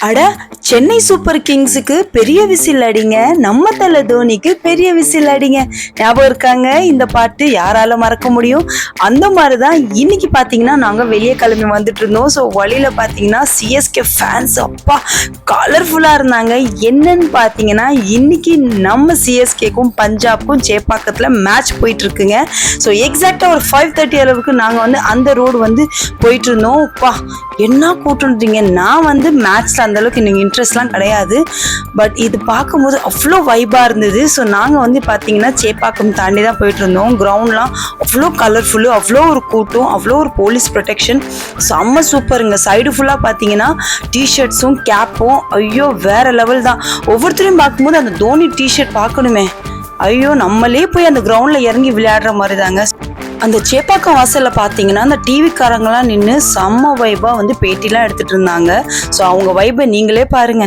அட சென்னை சூப்பர் கிங்ஸுக்கு பெரிய விசில் அடிங்க, நம்ம தல தோனிக்கு பெரிய விசில் அடிங்க. ஞாபகம் இருக்காங்க இந்த பாட்டு? யாரால மறக்க முடியும்? அந்த மாதிரிதான் இன்னைக்கு பாத்தீங்கன்னா நாங்க வெளியே கிளம்பி வந்துட்டு இருந்தோம். ஸோ வழியில பாத்தீங்கன்னா சிஎஸ்கே ஃபேன்ஸ் அப்பா கலர்ஃபுல்லா இருந்தாங்க. என்னன்னு பாத்தீங்கன்னா இன்னைக்கு நம்ம சிஎஸ்கேக்கும் பஞ்சாப்க்கும் சேப்பாக்கத்துல மேட்ச் போயிட்டு இருக்குங்க. ஸோ எக்ஸாக்டா ஒரு 5:30 அளவுக்கு நாங்க அந்த ரோடு போயிட்டு இருந்தோம். அப்பா என்ன கூட்டுன்றீங்க. நான் மேட்ச்ல அந்த அளவுக்கு எனக்கு இன்ட்ரெஸ்ட்லாம் கிடையாது. பட் இது பார்க்கும்போது அவ்வளோ வைபாக இருந்தது. ஸோ நாங்கள் பார்த்தீங்கன்னா சேப்பாக்கம் தாண்டி தான் போயிட்டு இருந்தோம். கிரவுண்ட்லாம் அவ்வளோ கலர்ஃபுல்லு, அவ்வளோ ஒரு கூட்டம், அவ்வளோ ஒரு போலீஸ் ப்ரொடெக்ஷன், செம்ம சூப்பருங்க. சைடு ஃபுல்லாக பார்த்தீங்கன்னா டிஷர்ட்ஸும் கேப்பும் ஐயோ வேற லெவல் தான். ஒவ்வொருத்தரையும் பார்க்கும்போது அந்த தோனி டிஷர்ட் பார்க்கணுமே, ஐயோ நம்மளே போய் அந்த கிரவுண்டில் இறங்கி விளையாடுற மாதிரி தாங்க. அந்த சேப்பாக்கம் வாசலில் பார்த்தீங்கன்னா அந்த டிவிக்காரங்களாம் நின்று செம்ம வைபாக பேட்டிலாம் எடுத்துகிட்டு இருந்தாங்க. ஸோ அவங்க வைபை நீங்களே பாருங்க.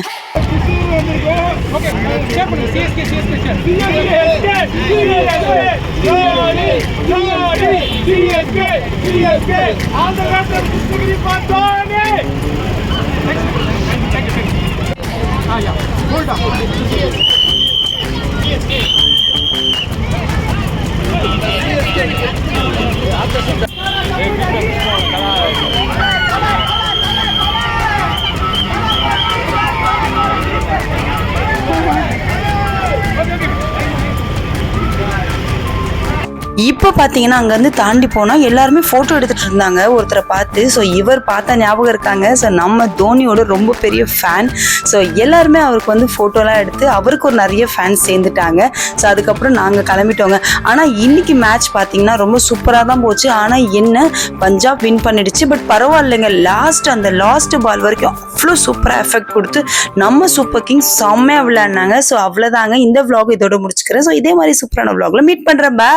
இப்போ பார்த்தீங்கன்னா அங்கேருந்து தாண்டி போனால் எல்லாருமே ஃபோட்டோ எடுத்துகிட்டு இருந்தாங்க ஒருத்தரை பார்த்து. ஸோ இவர் பார்த்தா ஞாபகம் இருக்காங்க. ஸோ நம்ம தோனியோட ரொம்ப பெரிய ஃபேன். ஸோ எல்லாருமே அவருக்கு ஃபோட்டோலாம் எடுத்து அவருக்கு ஒரு நிறைய ஃபேன்ஸ் சேர்ந்துட்டாங்க. ஸோ அதுக்கப்புறம் நாங்கள் கிளம்பிட்டோங்க. ஆனால் இன்னைக்கு மேட்ச் பார்த்தீங்கன்னா ரொம்ப சூப்பராக தான் போச்சு. ஆனால் என்ன பஞ்சாப் வின் பண்ணிடுச்சு. பட் பரவாயில்லைங்க, அந்த லாஸ்ட் பால் வரைக்கும் அவ்வளோ சூப்பராக எஃபெக்ட் கொடுத்து நம்ம சூப்பர் கிங்ஸ் செம்மையாக விளையாடினாங்க. ஸோ அவ்வளோதாங்க, இந்த vlog இதோட முடிச்சுக்கிறேன். ஸோ இதே மாதிரி சூப்பரான vlogல மீட் பண்ணுறேன். பாய்.